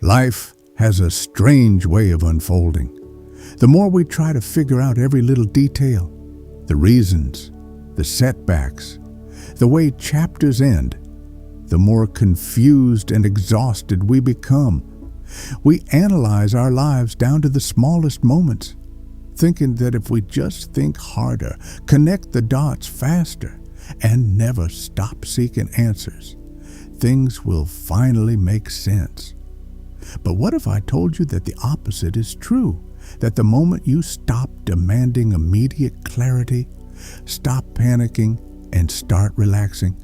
Life has a strange way of unfolding. The more we try to figure out every little detail, the reasons, the setbacks, the way chapters end, the more confused and exhausted we become. We analyze our lives down to the smallest moments, thinking that if we just think harder, connect the dots faster, and never stop seeking answers, things will finally make sense. But what if I told you that the opposite is true? That the moment you stop demanding immediate clarity, stop panicking, and start relaxing,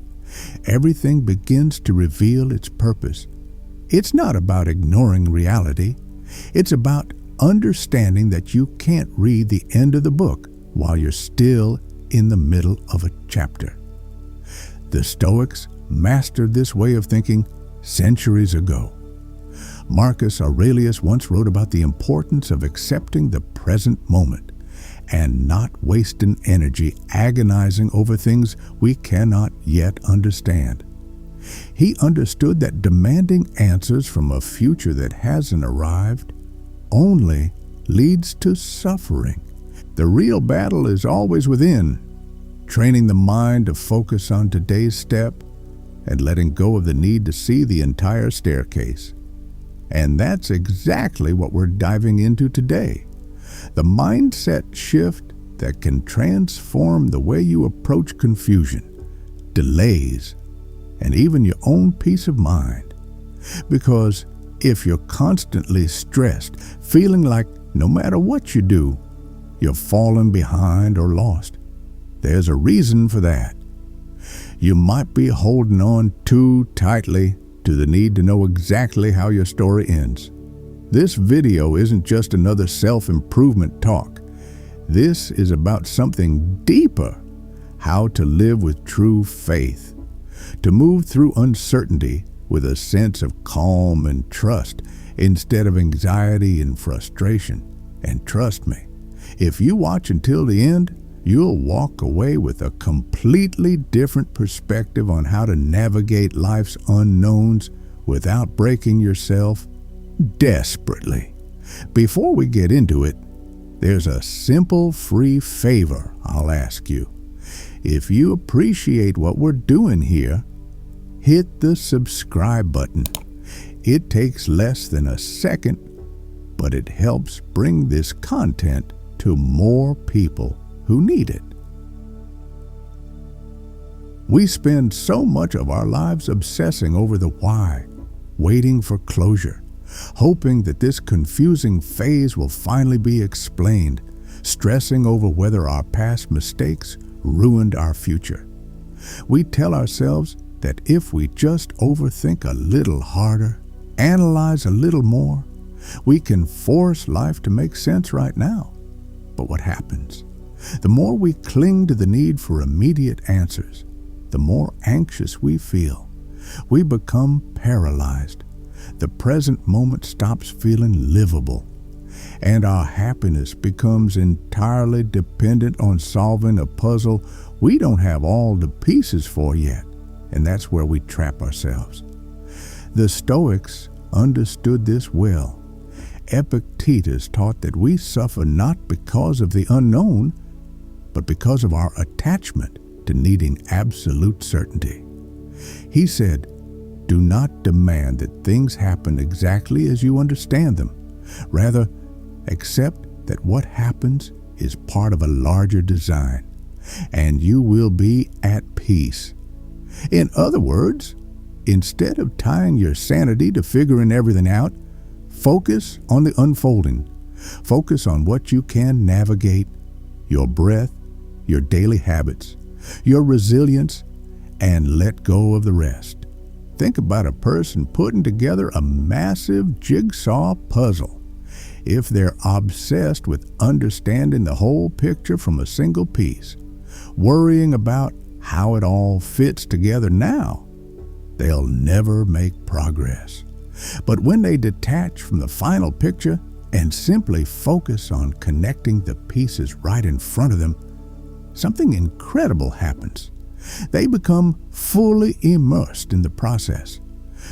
everything begins to reveal its purpose. It's not about ignoring reality. It's about understanding that you can't read the end of the book while you're still in the middle of a chapter. The Stoics mastered this way of thinking centuries ago. Marcus Aurelius once wrote about the importance of accepting the present moment and not wasting energy agonizing over things we cannot yet understand. He understood that demanding answers from a future that hasn't arrived only leads to suffering. The real battle is always within, training the mind to focus on today's step and letting go of the need to see the entire staircase. And that's exactly what we're diving into today. The mindset shift that can transform the way you approach confusion, delays, and even your own peace of mind. Because if you're constantly stressed, feeling like no matter what you do, you're falling behind or lost, there's a reason for that. You might be holding on too tightly to the need to know exactly how your story ends. This video isn't just another self-improvement talk. This is about something deeper: how to live with true faith, to move through uncertainty with a sense of calm and trust instead of anxiety and frustration. And trust me, if you watch until the end, you'll walk away with a completely different perspective on how to navigate life's unknowns without breaking yourself desperately. Before we get into it, there's a simple free favor I'll ask you. If you appreciate what we're doing here, hit the subscribe button. It takes less than a second, but it helps bring this content to more people who need it. We spend so much of our lives obsessing over the why, waiting for closure, hoping that this confusing phase will finally be explained, stressing over whether our past mistakes ruined our future. We tell ourselves that if we just overthink a little harder, analyze a little more, we can force life to make sense right now. But what happens? The more we cling to the need for immediate answers, the more anxious we feel. We become paralyzed. The present moment stops feeling livable, and our happiness becomes entirely dependent on solving a puzzle we don't have all the pieces for yet, and that's where we trap ourselves. The Stoics understood this well. Epictetus taught that we suffer not because of the unknown, but because of our attachment to needing absolute certainty. He said, "Do not demand that things happen exactly as you understand them. Rather, accept that what happens is part of a larger design, and you will be at peace." In other words, instead of tying your sanity to figuring everything out, focus on the unfolding. Focus on what you can navigate: your breath, your daily habits, your resilience, and let go of the rest. Think about a person putting together a massive jigsaw puzzle. If they're obsessed with understanding the whole picture from a single piece, worrying about how it all fits together now, they'll never make progress. But when they detach from the final picture and simply focus on connecting the pieces right in front of them, something incredible happens. They become fully immersed in the process.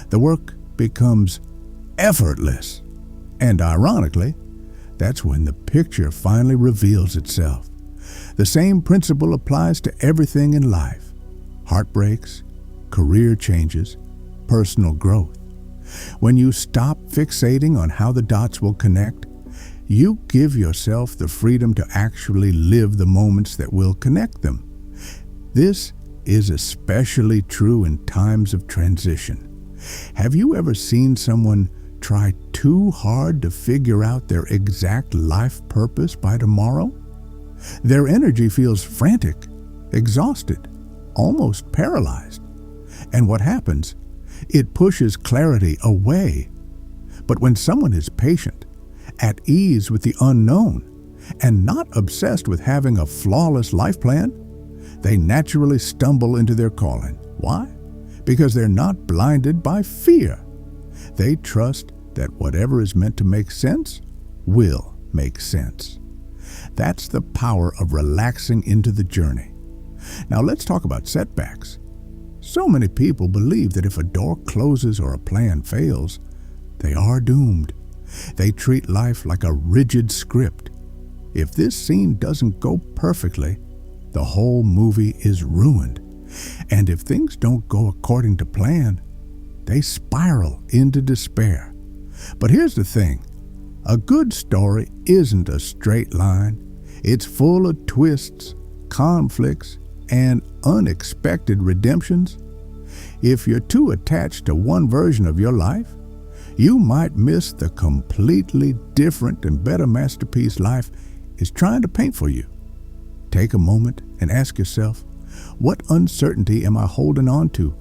The work becomes effortless. And ironically, that's when the picture finally reveals itself. The same principle applies to everything in life: heartbreaks, career changes, personal growth. When you stop fixating on how the dots will connect, you give yourself the freedom to actually live the moments that will connect them. This is especially true in times of transition. Have you ever seen someone try too hard to figure out their exact life purpose by tomorrow? Their energy feels frantic, exhausted, almost paralyzed. And what happens? It pushes clarity away. But when someone is patient, at ease with the unknown, and not obsessed with having a flawless life plan, they naturally stumble into their calling. Why? Because they're not blinded by fear. They trust that whatever is meant to make sense will make sense. That's the power of relaxing into the journey. Now let's talk about setbacks. So many people believe that if a door closes or a plan fails, they are doomed. They treat life like a rigid script. If this scene doesn't go perfectly, the whole movie is ruined. And if things don't go according to plan, they spiral into despair. But here's the thing. A good story isn't a straight line. It's full of twists, conflicts, and unexpected redemptions. If you're too attached to one version of your life, you might miss the completely different and better masterpiece life is trying to paint for you. Take a moment and ask yourself, what uncertainty am I holding on to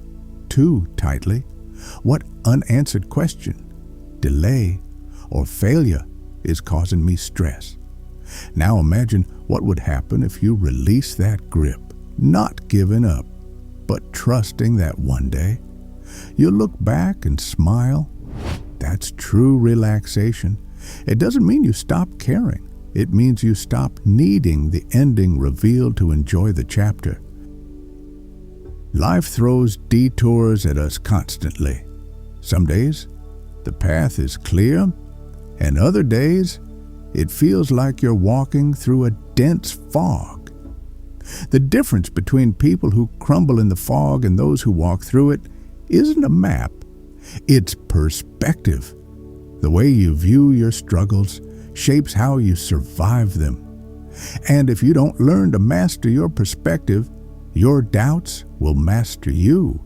too tightly? What unanswered question, delay, or failure is causing me stress? Now imagine what would happen if you release that grip, not giving up, but trusting that one day you'll look back and smile. That's true relaxation. It doesn't mean you stop caring. It means you stop needing the ending revealed to enjoy the chapter. Life throws detours at us constantly. Some days, the path is clear, and other days, it feels like you're walking through a dense fog. The difference between people who crumble in the fog and those who walk through it isn't a map. It's perspective. The way you view your struggles shapes how you survive them. And if you don't learn to master your perspective, your doubts will master you.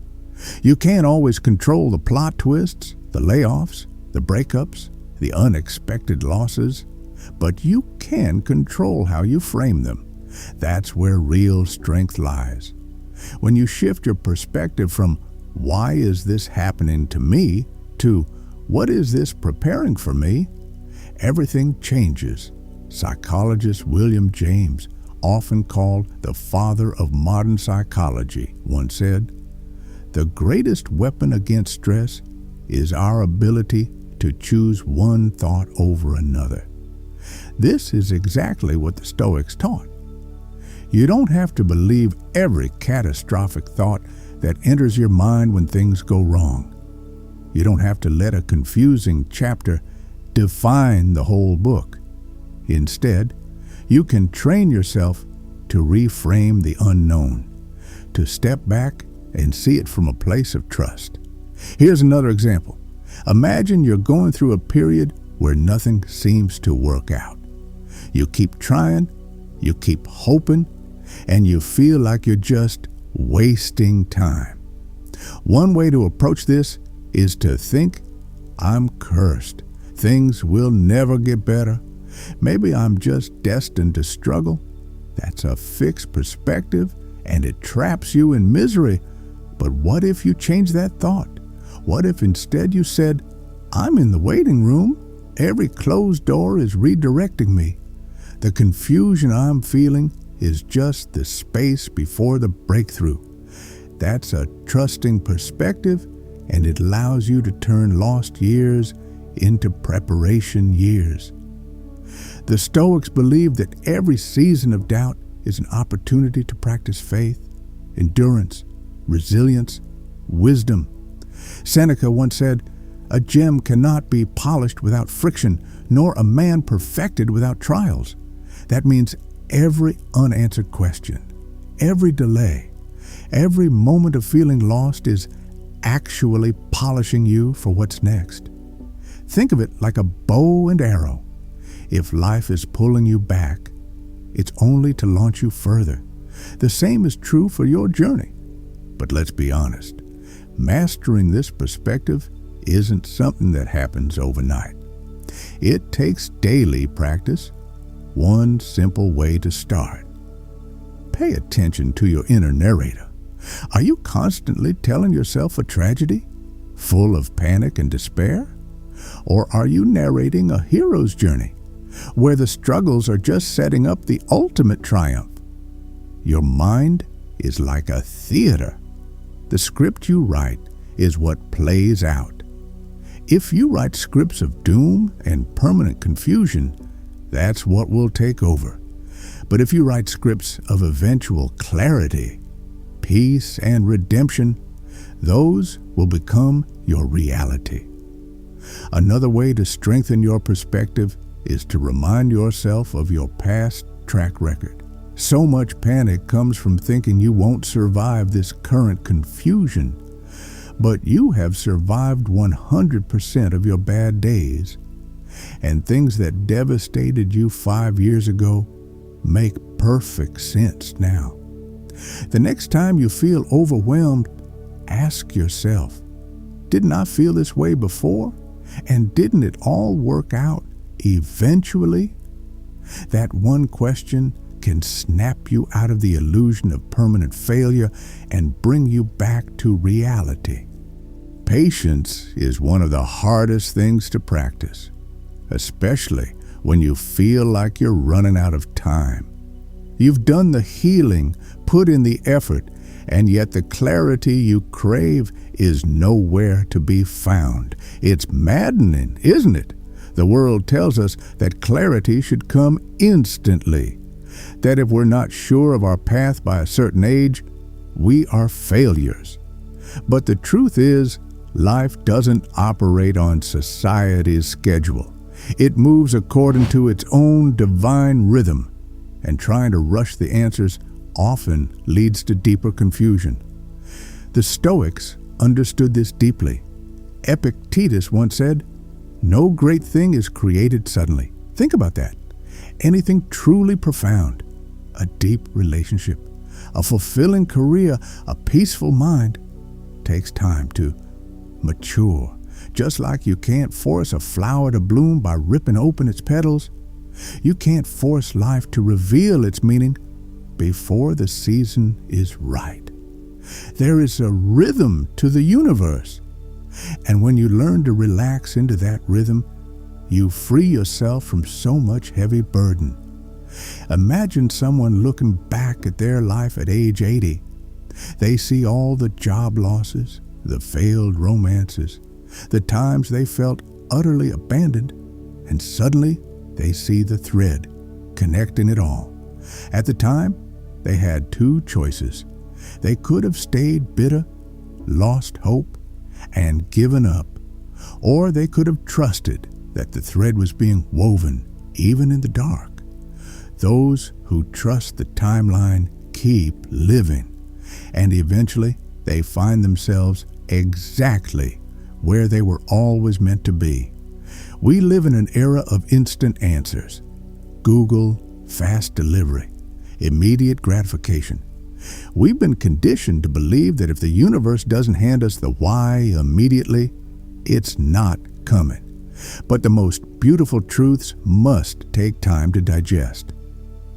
You can't always control the plot twists, the layoffs, the breakups, the unexpected losses, but you can control how you frame them. That's where real strength lies. When you shift your perspective from "why is this happening to me" to "what is this preparing for me?" everything changes. Psychologist William James, often called the father of modern psychology, once said, "The greatest weapon against stress is our ability to choose one thought over another." This is exactly what the Stoics taught. You don't have to believe every catastrophic thought that enters your mind when things go wrong. You don't have to let a confusing chapter define the whole book. Instead, you can train yourself to reframe the unknown, to step back and see it from a place of trust. Here's another example. Imagine you're going through a period where nothing seems to work out. You keep trying, you keep hoping, and you feel like you're just wasting time. One way to approach this is to think, "I'm cursed. Things will never get better. Maybe I'm just destined to struggle." That's a fixed perspective, and it traps you in misery. But what if you change that thought? What if instead you said, "I'm in the waiting room. Every closed door is redirecting me. The confusion I'm feeling is just the space before the breakthrough." That's a trusting perspective, and it allows you to turn lost years into preparation years. The Stoics believed that every season of doubt is an opportunity to practice faith, endurance, resilience, wisdom. Seneca once said, A gem cannot be polished without friction, nor a man perfected without trials. That means every unanswered question, every delay, every moment of feeling lost is actually polishing you for what's next. Think of it like a bow and arrow. If life is pulling you back, it's only to launch you further. The same is true for your journey. But let's be honest, mastering this perspective isn't something that happens overnight. It takes daily practice. One simple way to start: pay attention to your inner narrator. Are you constantly telling yourself a tragedy, full of panic and despair? Or are you narrating a hero's journey, where the struggles are just setting up the ultimate triumph? Your mind is like a theater. The script you write is what plays out. If you write scripts of doom and permanent confusion, that's what will take over. But if you write scripts of eventual clarity, peace, and redemption, those will become your reality. Another way to strengthen your perspective is to remind yourself of your past track record. So much panic comes from thinking you won't survive this current confusion, but you have survived 100% of your bad days, and things that devastated you 5 years ago make perfect sense now. The next time you feel overwhelmed, ask yourself, didn't I feel this way before? And didn't it all work out eventually? That one question can snap you out of the illusion of permanent failure and bring you back to reality. Patience is one of the hardest things to practice, especially when you feel like you're running out of time. You've done the healing, put in the effort, and yet the clarity you crave is nowhere to be found. It's maddening, isn't it? The world tells us that clarity should come instantly, that if we're not sure of our path by a certain age, we are failures. But the truth is, life doesn't operate on society's schedule. It moves according to its own divine rhythm, and trying to rush the answers often leads to deeper confusion. The Stoics understood this deeply. Epictetus once said, "No great thing is created suddenly." Think about that. Anything truly profound, a deep relationship, a fulfilling career, a peaceful mind, takes time to mature. Just like you can't force a flower to bloom by ripping open its petals, you can't force life to reveal its meaning before the season is right. There is a rhythm to the universe, and when you learn to relax into that rhythm, you free yourself from so much heavy burden. Imagine someone looking back at their life at age 80. They see all the job losses, the failed romances, the times they felt utterly abandoned, and suddenly they see the thread connecting it all. At the time, they had two choices. They could have stayed bitter, lost hope, and given up, or they could have trusted that the thread was being woven even in the dark. Those who trust the timeline keep living, and eventually they find themselves exactly where they were always meant to be. We live in an era of instant answers. Google, fast delivery, immediate gratification. We've been conditioned to believe that if the universe doesn't hand us the why immediately, it's not coming. But the most beautiful truths must take time to digest.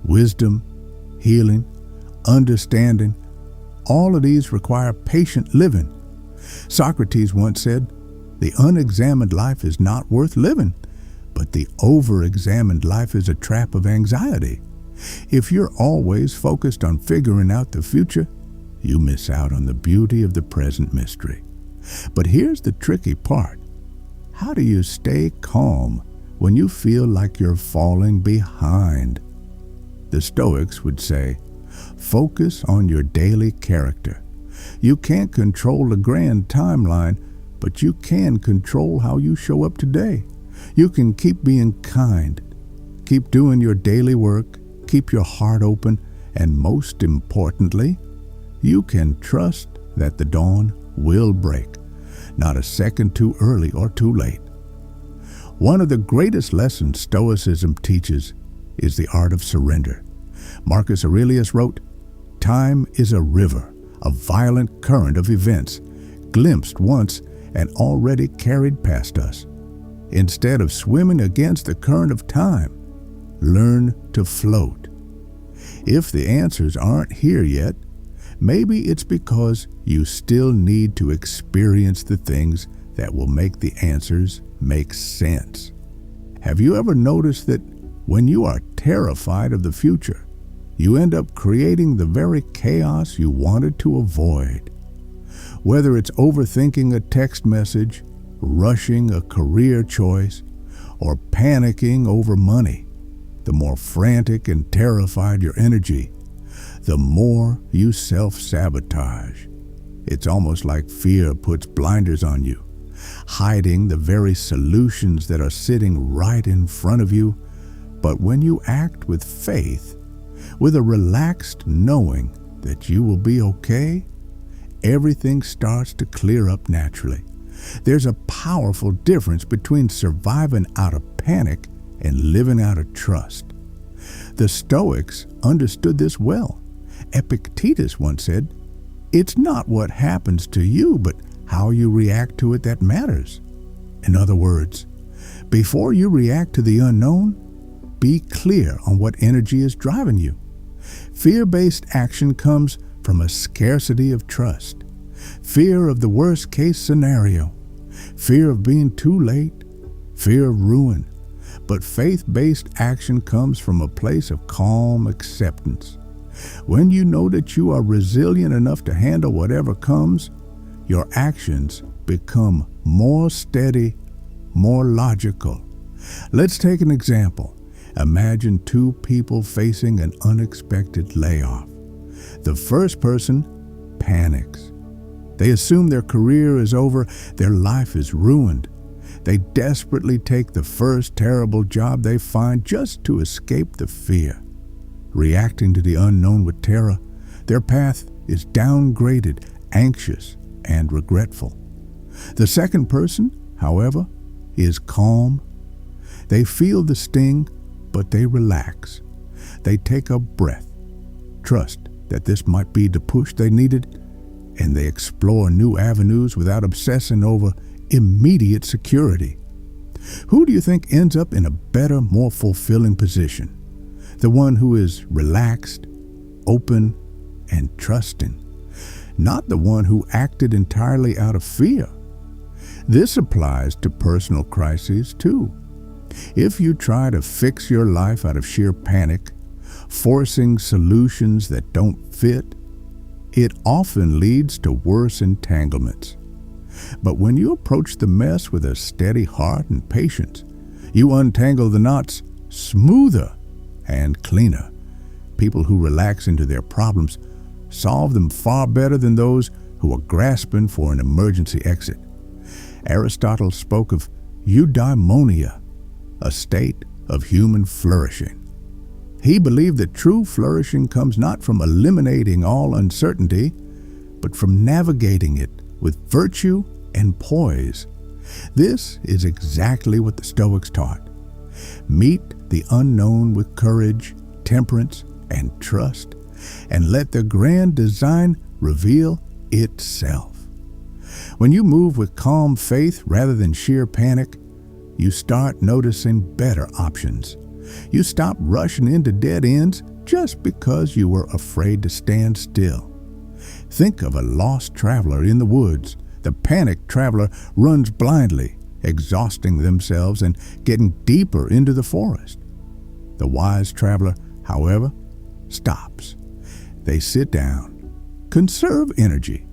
Wisdom, healing, understanding, all of these require patient living. Socrates once said, "The unexamined life is not worth living, but the over-examined life is a trap of anxiety." If you're always focused on figuring out the future, you miss out on the beauty of the present mystery. But here's the tricky part. How do you stay calm when you feel like you're falling behind? The Stoics would say, focus on your daily character. You can't control the grand timeline, but you can control how you show up today. You can keep being kind, keep doing your daily work, keep your heart open, and most importantly, you can trust that the dawn will break, not a second too early or too late. One of the greatest lessons Stoicism teaches is the art of surrender. Marcus Aurelius wrote, "Time is a river, a violent current of events, glimpsed once and already carried past us. Instead of swimming against the current of time, learn to float." If the answers aren't here yet, maybe it's because you still need to experience the things that will make the answers make sense. Have you ever noticed that when you are terrified of the future, you end up creating the very chaos you wanted to avoid? Whether it's overthinking a text message, rushing a career choice, or panicking over money, the more frantic and terrified your energy, the more you self-sabotage. It's almost like fear puts blinders on you, hiding the very solutions that are sitting right in front of you. But when you act with faith, with a relaxed knowing that you will be okay, everything starts to clear up naturally. There's a powerful difference between surviving out of panic and living out of trust. The Stoics understood this well. Epictetus once said, "It's not what happens to you, but how you react to it that matters." In other words, before you react to the unknown, be clear on what energy is driving you. Fear-based action comes from a scarcity of trust, fear of the worst-case scenario, fear of being too late, fear of ruin. But faith-based action comes from a place of calm acceptance. When you know that you are resilient enough to handle whatever comes, your actions become more steady, more logical. Let's take an example. Imagine two people facing an unexpected layoff. The first person panics. They assume their career is over, their life is ruined. They desperately take the first terrible job they find just to escape the fear. Reacting to the unknown with terror, their path is downgraded, anxious, and regretful. The second person, however, is calm. They feel the sting, but they relax. They take a breath, trust that this might be the push they needed, and they explore new avenues without obsessing over immediate security. Who do you think ends up in a better, more fulfilling position? The one who is relaxed, open, and trusting, not the one who acted entirely out of fear. This applies to personal crises too. If you try to fix your life out of sheer panic, forcing solutions that don't fit, it often leads to worse entanglements. But when you approach the mess with a steady heart and patience, you untangle the knots smoother and cleaner. People who relax into their problems solve them far better than those who are grasping for an emergency exit. Aristotle spoke of eudaimonia, a state of human flourishing. He believed that true flourishing comes not from eliminating all uncertainty, but from navigating it with virtue and poise. This is exactly what the Stoics taught. Meet the unknown with courage, temperance, and trust, and let the grand design reveal itself. When you move with calm faith rather than sheer panic, you start noticing better options. You stop rushing into dead ends just because you were afraid to stand still. Think of a lost traveler in the woods. The panicked traveler runs blindly, exhausting themselves and getting deeper into the forest. The wise traveler, however, stops. They sit down, conserve energy,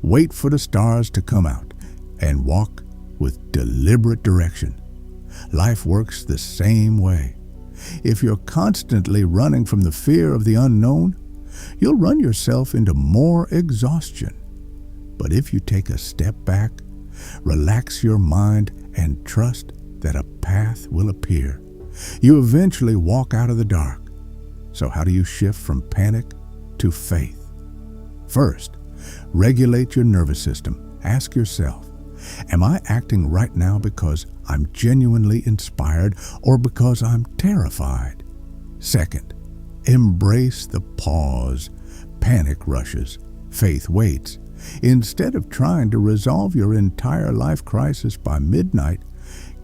wait for the stars to come out, and walk with deliberate direction. Life works the same way. If you're constantly running from the fear of the unknown, you'll run yourself into more exhaustion. But if you take a step back, Relax your mind and trust that a path will appear. You eventually walk out of the dark. So how do you shift from panic to faith? First, regulate your nervous system. Ask yourself, am I acting right now because I'm genuinely inspired or because I'm terrified? Second, embrace the pause. Panic rushes. Faith waits. Instead of trying to resolve your entire life crisis by midnight,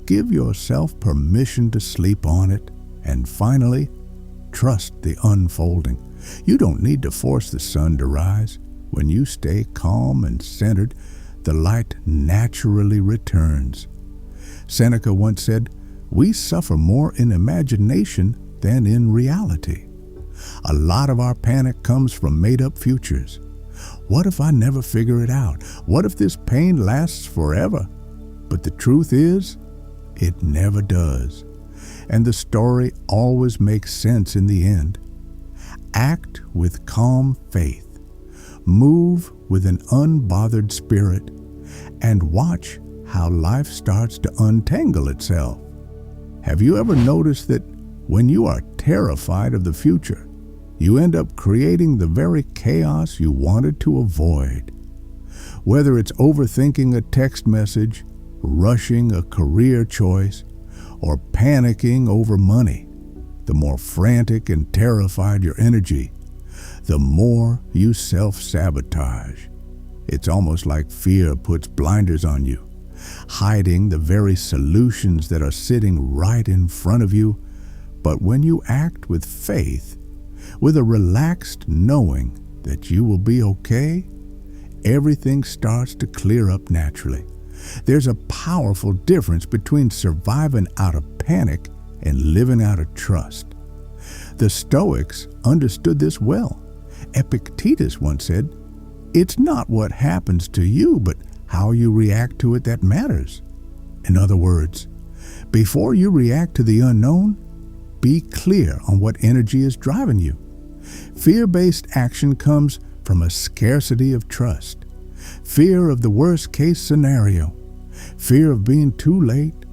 give yourself permission to sleep on it. And finally, trust the unfolding. You don't need to force the sun to rise. When you stay calm and centered, the light naturally returns. Seneca once said, "We suffer more in imagination than in reality." A lot of our panic comes from made-up futures. What if I never figure it out? What if this pain lasts forever? But the truth is, it never does. And the story always makes sense in the end. Act with calm faith. Move with an unbothered spirit, and watch how life starts to untangle itself. Have you ever noticed that when you are terrified of the future, you end up creating the very chaos you wanted to avoid? Whether it's overthinking a text message, rushing a career choice, or panicking over money, the more frantic and terrified your energy, the more you self-sabotage. It's almost like fear puts blinders on you, hiding the very solutions that are sitting right in front of you. But when you act with faith, with a relaxed knowing that you will be okay, everything starts to clear up naturally. There's a powerful difference between surviving out of panic and living out of trust. The Stoics understood this well. Epictetus once said, "It's not what happens to you, but how you react to it that matters." In other words, before you react to the unknown, be clear on what energy is driving you. Fear-based action comes from a scarcity of trust, fear of the worst-case scenario, fear of being too late,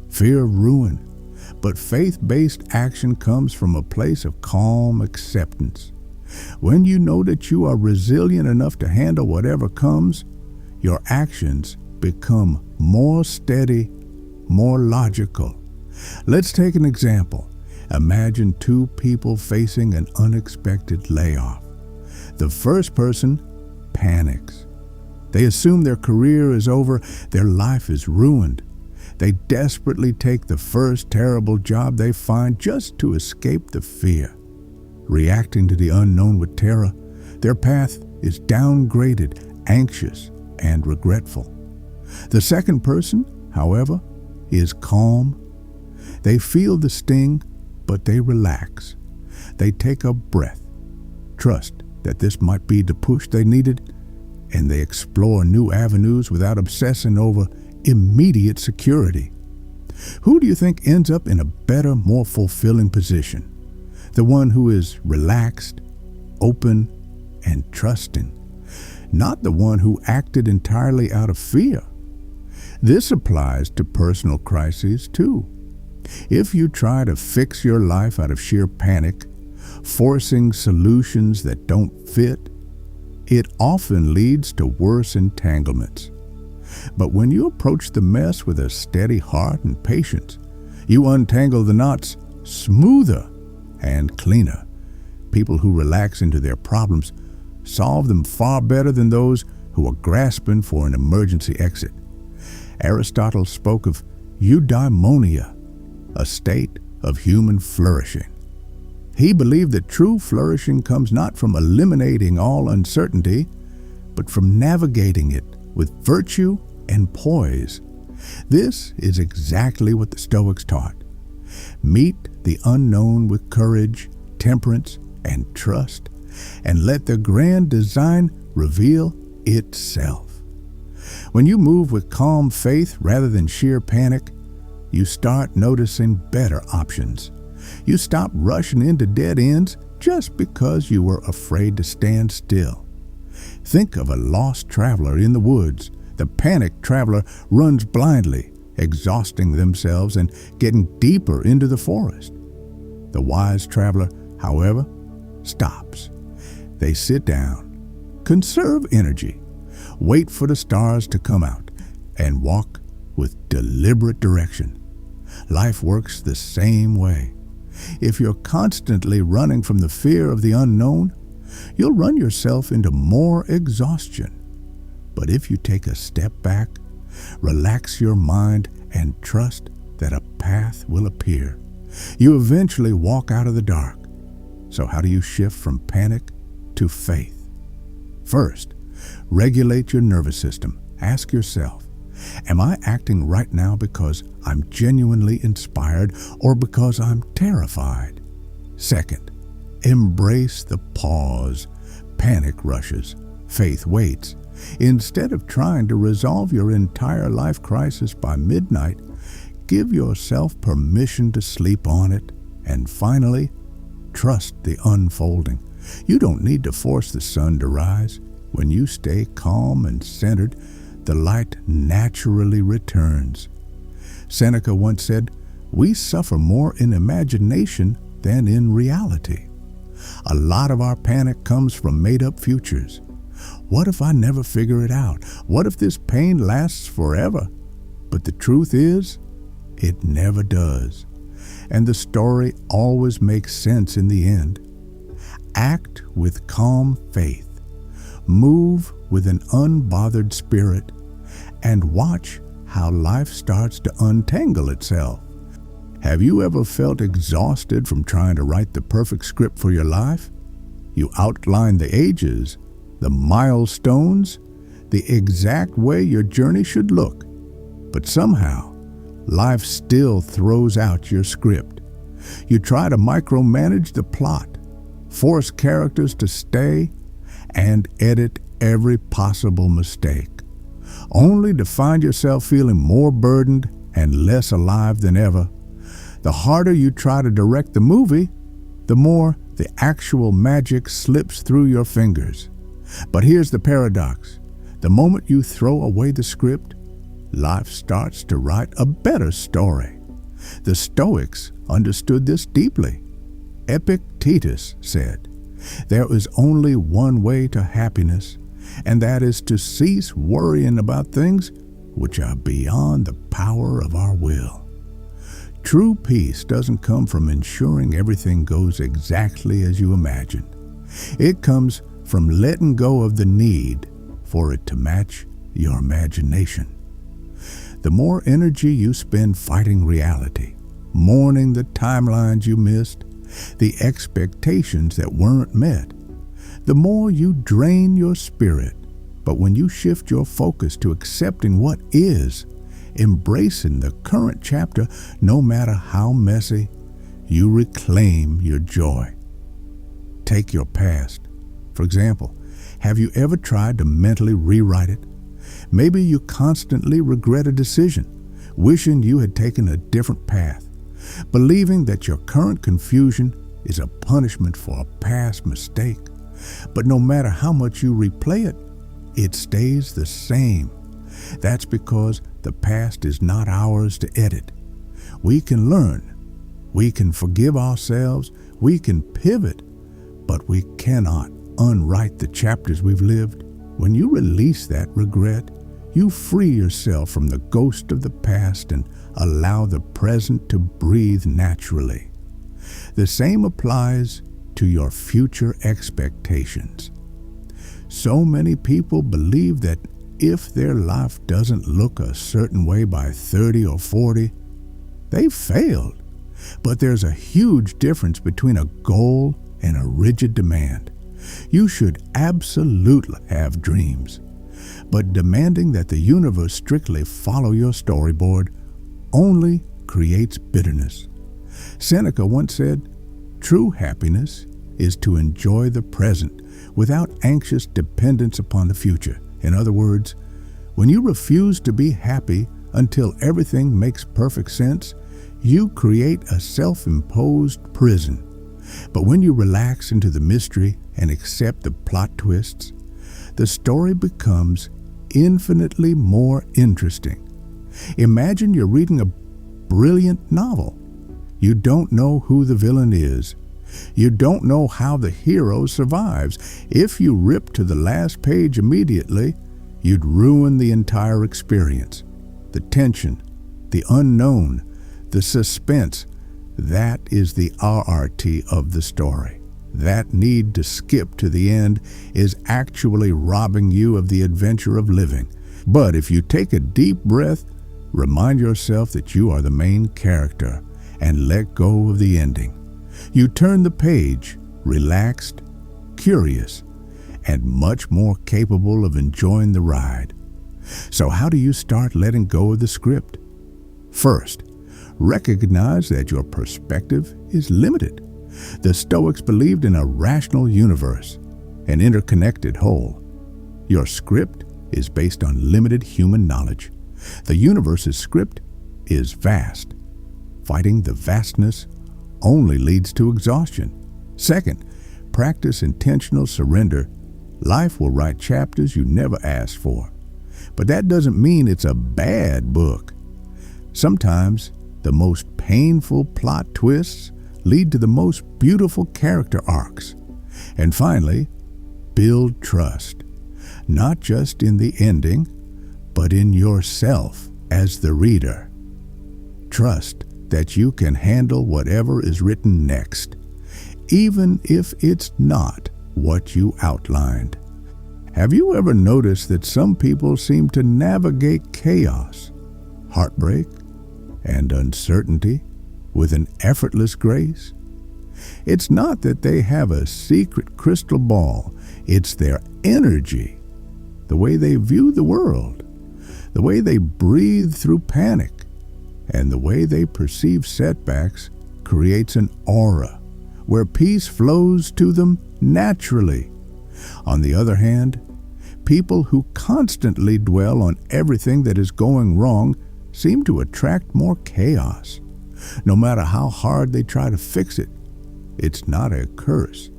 fear of ruin. But faith-based action comes from a place of calm acceptance. When you know that you are resilient enough to handle whatever comes, your actions become more steady, more logical. Let's take an example. Imagine two people facing an unexpected layoff. The first person panics. They assume their career is over, their life is ruined. They desperately take the first terrible job they find just to escape the fear. Reacting to the unknown with terror, their path is downgraded, anxious, and regretful. The second person, however, is calm. They feel the sting, but they relax. They take a breath, trust that this might be the push they needed, and they explore new avenues without obsessing over immediate security. Who do you think ends up in a better, more fulfilling position? The one who is relaxed, open, and trusting, not the one who acted entirely out of fear. This applies to personal crises too. If you try to fix your life out of sheer panic, forcing solutions that don't fit, it often leads to worse entanglements. But when you approach the mess with a steady heart and patience, you untangle the knots smoother and cleaner. People who relax into their problems solve them far better than those who are grasping for an emergency exit. Aristotle spoke of eudaimonia, a state of human flourishing. He believed that true flourishing comes not from eliminating all uncertainty, but from navigating it with virtue and poise. This is exactly what the Stoics taught. Meet the unknown with courage, temperance, and trust, and let the grand design reveal itself. When you move with calm faith rather than sheer panic, you start noticing better options. You stop rushing into dead ends just because you were afraid to stand still. Think of a lost traveler in the woods, The panicked traveler runs blindly, exhausting themselves and getting deeper into the forest. The wise traveler, however, stops. They sit down, conserve energy, wait for the stars to come out, and walk with deliberate direction. Life works the same way. If you're constantly running from the fear of the unknown, you'll run yourself into more exhaustion. But if you take a step back, relax your mind, and trust that a path will appear, you eventually walk out of the dark. So how do you shift from panic to faith? First, regulate your nervous system. Ask yourself, am I acting right now because I'm genuinely inspired or because I'm terrified? Second, embrace the pause. Panic rushes. Faith waits. Instead of trying to resolve your entire life crisis by midnight, give yourself permission to sleep on it. And finally, trust the unfolding. You don't need to force the sun to rise. When you stay calm and centered, the light naturally returns. Seneca once said, "We suffer more in imagination than in reality." A lot of our panic comes from made-up futures. What if I never figure it out? What if this pain lasts forever? But the truth is, it never does. And the story always makes sense in the end. Act with calm faith. Move with an unbothered spirit, and watch how life starts to untangle itself. Have you ever felt exhausted from trying to write the perfect script for your life? You outline the ages, the milestones, the exact way your journey should look. But somehow, life still throws out your script. You try to micromanage the plot, force characters to stay, and edit every possible mistake, only to find yourself feeling more burdened and less alive than ever. The harder you try to direct the movie, the more the actual magic slips through your fingers. But here's the paradox. The moment you throw away the script, life starts to write a better story. The Stoics understood this deeply. Epictetus said, "There is only one way to happiness, and that is to cease worrying about things which are beyond the power of our will." True peace doesn't come from ensuring everything goes exactly as you imagine. It comes from letting go of the need for it to match your imagination. The more energy you spend fighting reality, mourning the timelines you missed, the expectations that weren't met, the more you drain your spirit. But when you shift your focus to accepting what is, embracing the current chapter, no matter how messy, you reclaim your joy. Take your past. For example, have you ever tried to mentally rewrite it? Maybe you constantly regret a decision, wishing you had taken a different path, believing that your current confusion is a punishment for a past mistake. But no matter how much you replay it, it stays the same. That's because the past is not ours to edit. We can learn, we can forgive ourselves, we can pivot, but we cannot unwrite the chapters we've lived. When you release that regret, you free yourself from the ghost of the past and allow the present to breathe naturally. The same applies to your future expectations. So many people believe that if their life doesn't look a certain way by 30 or 40, they've failed. But there's a huge difference between a goal and a rigid demand. You should absolutely have dreams, but demanding that the universe strictly follow your storyboard only creates bitterness. Seneca once said, "True happiness is to enjoy the present without anxious dependence upon the future." In other words, when you refuse to be happy until everything makes perfect sense, you create a self-imposed prison. But when you relax into the mystery and accept the plot twists, the story becomes infinitely more interesting. Imagine you're reading a brilliant novel. You don't know who the villain is. You don't know how the hero survives. If you rip to the last page immediately, you'd ruin the entire experience. The tension, the unknown, the suspense, that is the RRT of the story. That need to skip to the end is actually robbing you of the adventure of living. But if you take a deep breath, remind yourself that you are the main character and let go of the ending. You turn the page, relaxed, curious, and much more capable of enjoying the ride. So how do you start letting go of the script? First, recognize that your perspective is limited. The Stoics believed in a rational universe, an interconnected whole. Your script is based on limited human knowledge. The universe's script is vast. Fighting the vastness only leads to exhaustion. Second, practice intentional surrender. Life will write chapters you never asked for. But that doesn't mean it's a bad book. Sometimes the most painful plot twists lead to the most beautiful character arcs. And finally, build trust, not just in the ending, but in yourself as the reader. Trust that you can handle whatever is written next, even if it's not what you outlined. Have you ever noticed that some people seem to navigate chaos, heartbreak, and uncertainty with an effortless grace? It's not that they have a secret crystal ball, it's their energy, the way they view the world, the way they breathe through panic, and the way they perceive setbacks creates an aura where peace flows to them naturally. On the other hand, people who constantly dwell on everything that is going wrong seem to attract more chaos. No matter how hard they try to fix it, it's not a curse.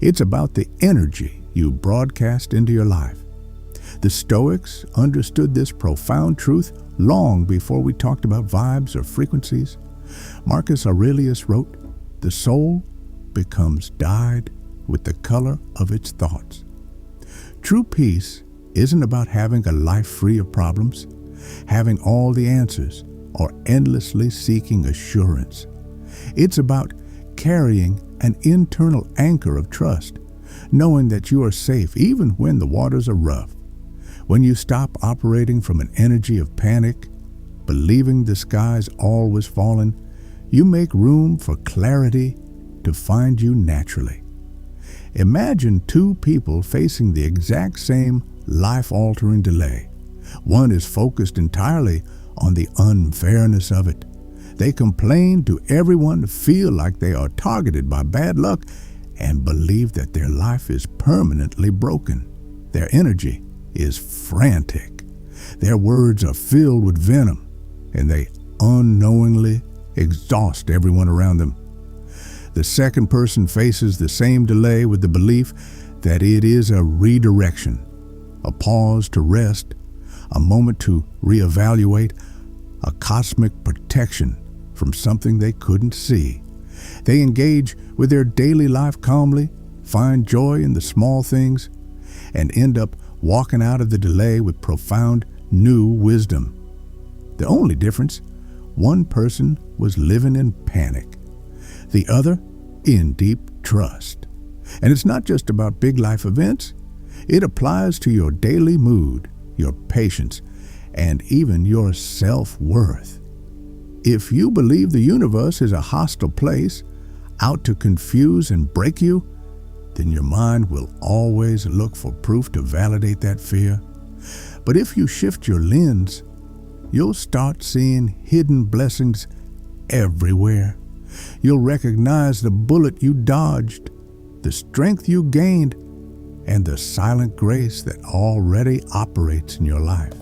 It's about the energy you broadcast into your life. The Stoics understood this profound truth long before we talked about vibes or frequencies. Marcus Aurelius wrote, "The soul becomes dyed with the color of its thoughts." True peace isn't about having a life free of problems, having all the answers, or endlessly seeking assurance. It's about carrying an internal anchor of trust, knowing that you are safe even when the waters are rough. When you stop operating from an energy of panic, believing the sky's always falling, you make room for clarity to find you naturally. Imagine two people facing the exact same life-altering delay. One is focused entirely on the unfairness of it. They complain to everyone, feel like they are targeted by bad luck, and believe that their life is permanently broken. Their energy is frantic. Their words are filled with venom, and they unknowingly exhaust everyone around them. The second person faces the same delay with the belief that it is a redirection, a pause to rest, a moment to reevaluate, a cosmic protection from something they couldn't see. They engage with their daily life calmly, find joy in the small things, and end up walking out of the delay with profound new wisdom. The only difference, one person was living in panic, the other in deep trust. And it's not just about big life events. It applies to your daily mood, your patience, and even your self-worth. If you believe the universe is a hostile place, out to confuse and break you, then your mind will always look for proof to validate that fear. But if you shift your lens, you'll start seeing hidden blessings everywhere. You'll recognize the bullet you dodged, the strength you gained, and the silent grace that already operates in your life.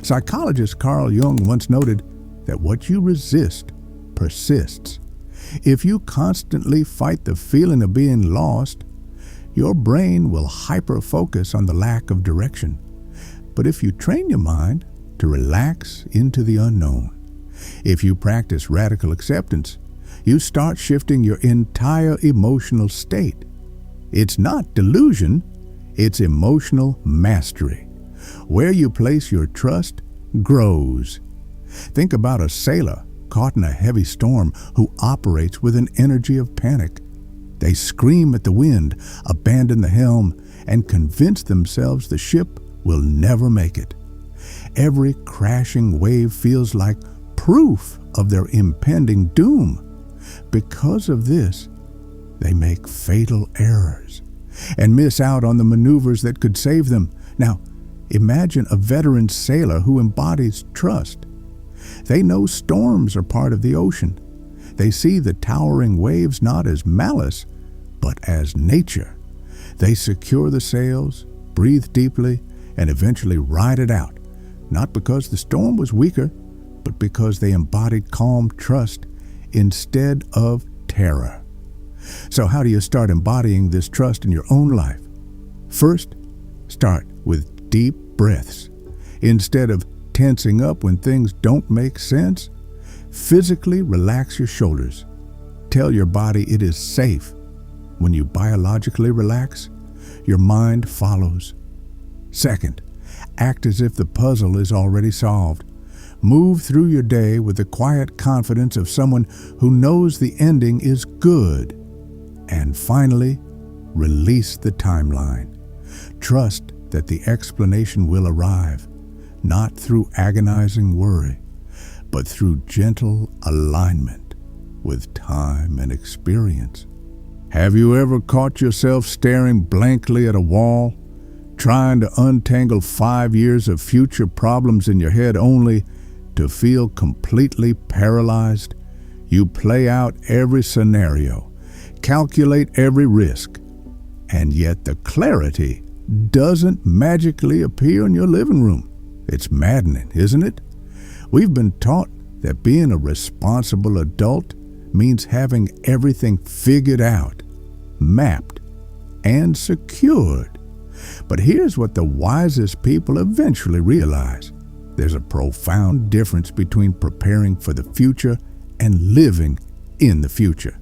Psychologist Carl Jung once noted that what you resist persists. If you constantly fight the feeling of being lost, your brain will hyper-focus on the lack of direction. But if you train your mind to relax into the unknown, if you practice radical acceptance, you start shifting your entire emotional state. It's not delusion, it's emotional mastery. Where you place your trust grows. Think about a sailor caught in a heavy storm who operates with an energy of panic. They scream at the wind, abandon the helm, and convince themselves the ship will never make it. Every crashing wave feels like proof of their impending doom. Because of this, they make fatal errors and miss out on the maneuvers that could save them. Now, imagine a veteran sailor who embodies trust. They know storms are part of the ocean. They see the towering waves not as malice, but as nature. They secure the sails, breathe deeply, and eventually ride it out, not because the storm was weaker, but because they embodied calm trust instead of terror. So how do you start embodying this trust in your own life? First, start with deep breaths. Instead of tensing up when things don't make sense, physically relax your shoulders. Tell your body it is safe. When you biologically relax, your mind follows. Second, act as if the puzzle is already solved. Move through your day with the quiet confidence of someone who knows the ending is good. And finally, release the timeline. Trust that the explanation will arrive, not through agonizing worry, but through gentle alignment with time and experience. Have you ever caught yourself staring blankly at a wall, trying to untangle 5 years of future problems in your head only to feel completely paralyzed? You play out every scenario, calculate every risk, and yet the clarity doesn't magically appear in your living room. It's maddening, isn't it? We've been taught that being a responsible adult means having everything figured out, mapped, and secured. But here's what the wisest people eventually realize. There's a profound difference between preparing for the future and living in the future.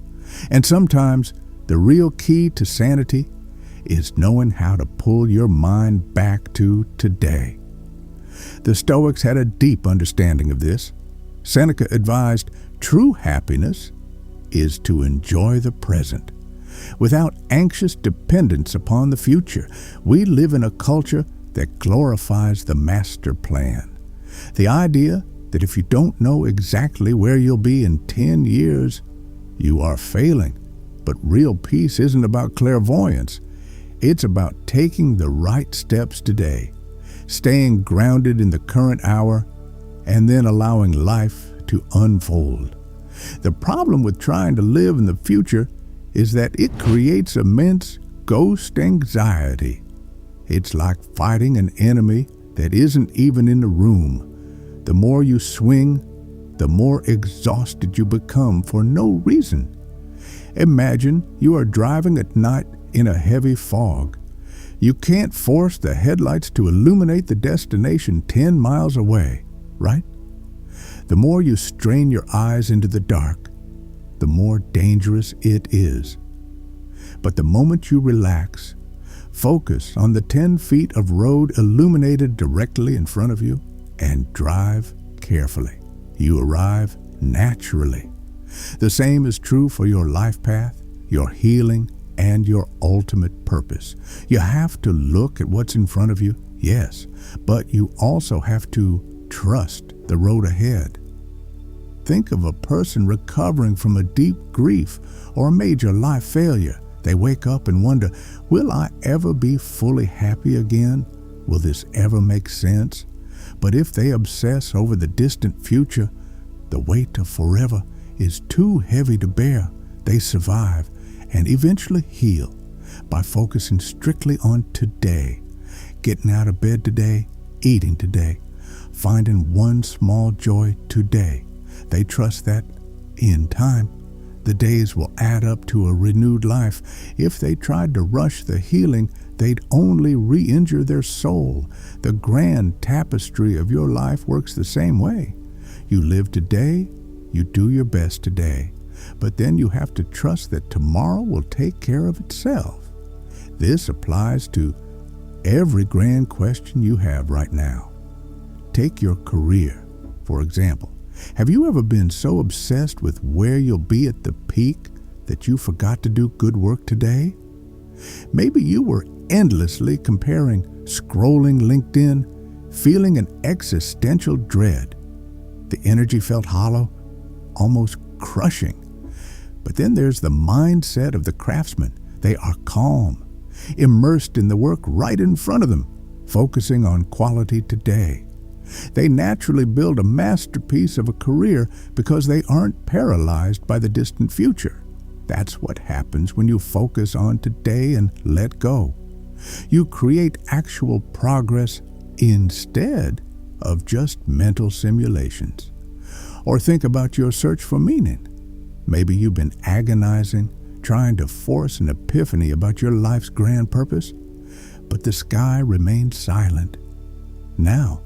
And sometimes the real key to sanity is knowing how to pull your mind back to today. The Stoics had a deep understanding of this. Seneca advised true happiness is to enjoy the present, without anxious dependence upon the future. We live in a culture that glorifies the master plan. The idea that if you don't know exactly where you'll be in 10 years, you are failing. But real peace isn't about clairvoyance. It's about taking the right steps today, staying grounded in the current hour, and then allowing life to unfold. The problem with trying to live in the future is that it creates immense ghost anxiety. It's like fighting an enemy that isn't even in the room. The more you swing, the more exhausted you become for no reason. Imagine you are driving at night in a heavy fog. You can't force the headlights to illuminate the destination 10 miles away, right? The more you strain your eyes into the dark, the more dangerous it is. But the moment you relax, focus on the 10 feet of road illuminated directly in front of you, and drive carefully, you arrive naturally. The same is true for your life path, your healing, and your ultimate purpose. You have to look at what's in front of you, yes, but you also have to trust the road ahead. Think of a person recovering from a deep grief or a major life failure. They wake up and wonder, will I ever be fully happy again? Will this ever make sense? But if they obsess over the distant future, the weight of forever is too heavy to bear. They survive and eventually heal by focusing strictly on today, getting out of bed today, eating today, finding one small joy today. They trust that, in time, The days will add up to a renewed life. If they tried to rush the healing, they'd only re-injure their soul. The grand tapestry of your life works the same way. You live today, you do your best today, but then you have to trust that tomorrow will take care of itself. This applies to every grand question you have right now. Take your career, for example. Have you ever been so obsessed with where you'll be at the peak that you forgot to do good work today? Maybe you were endlessly comparing, scrolling LinkedIn, feeling an existential dread. The energy felt hollow, almost crushing. But then there's the mindset of the craftsman. They are calm, immersed in the work right in front of them, focusing on quality today. They naturally build a masterpiece of a career because they aren't paralyzed by the distant future. That's what happens when you focus on today and let go. You create actual progress instead of just mental simulations. Or think about your search for meaning. Maybe you've been agonizing, trying to force an epiphany about your life's grand purpose, but the sky remains silent. Now,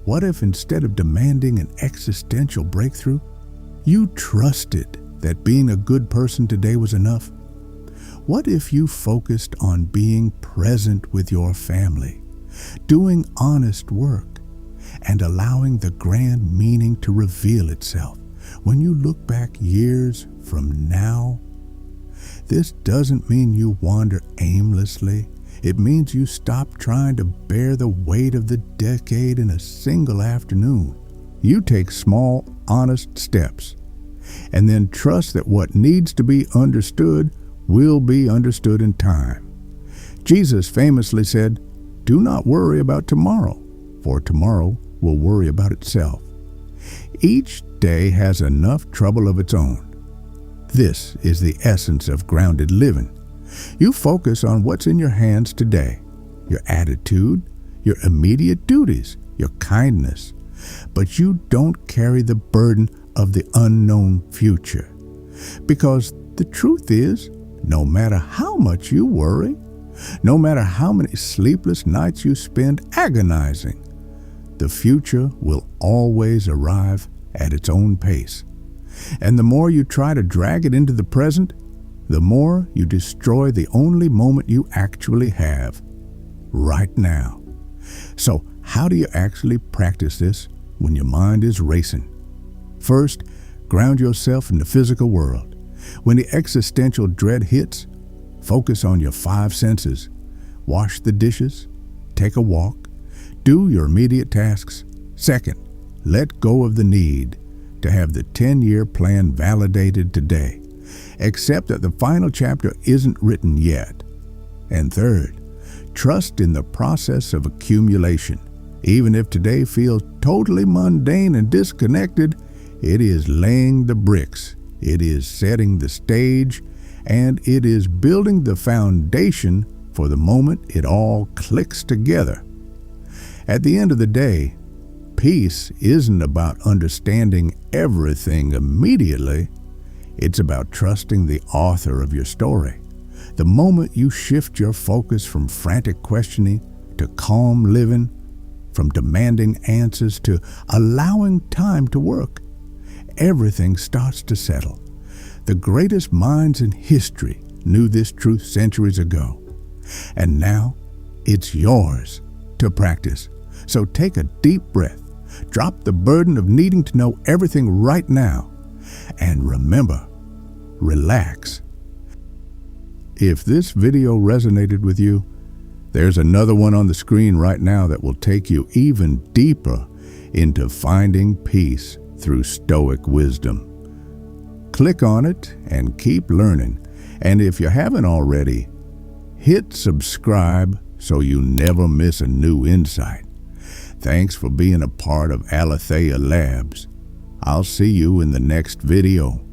what if instead of demanding an existential breakthrough, you trusted that being a good person today was enough? What if you focused on being present with your family, doing honest work, and allowing the grand meaning to reveal itself when you look back years from now? This doesn't mean you wander aimlessly. It means you stop trying to bear the weight of the decade in a single afternoon. You take small, honest steps, and then trust that what needs to be understood will be understood in time. Jesus famously said, "Do not worry about tomorrow, for tomorrow will worry about itself." Each day has enough trouble of its own. This is the essence of grounded living. You focus on what's in your hands today, your attitude, your immediate duties, your kindness, but you don't carry the burden of the unknown future. Because the truth is, no matter how much you worry, no matter how many sleepless nights you spend agonizing, the future will always arrive at its own pace. And the more you try to drag it into the present, the more you destroy the only moment you actually have, right now. So, how do you actually practice this when your mind is racing? First, ground yourself in the physical world. When the existential dread hits, focus on your 5 senses. Wash the dishes, take a walk, do your immediate tasks. Second, let go of the need to have the 10-year plan validated today. Accept that the final chapter isn't written yet. And third, trust in the process of accumulation. Even if today feels totally mundane and disconnected, it is laying the bricks, it is setting the stage, and it is building the foundation for the moment it all clicks together. At the end of the day, peace isn't about understanding everything immediately. It's about trusting the author of your story. The moment you shift your focus from frantic questioning to calm living, from demanding answers to allowing time to work, everything starts to settle. The greatest minds in history knew this truth centuries ago. And now it's yours to practice. So take a deep breath, drop the burden of needing to know everything right now, and remember, relax. If this video resonated with you, there's another one on the screen right now that will take you even deeper into finding peace through Stoic wisdom. Click on it and keep learning. And if you haven't already, hit subscribe so you never miss a new insight. Thanks for being a part of Aletheia Labs. I'll see you in the next video.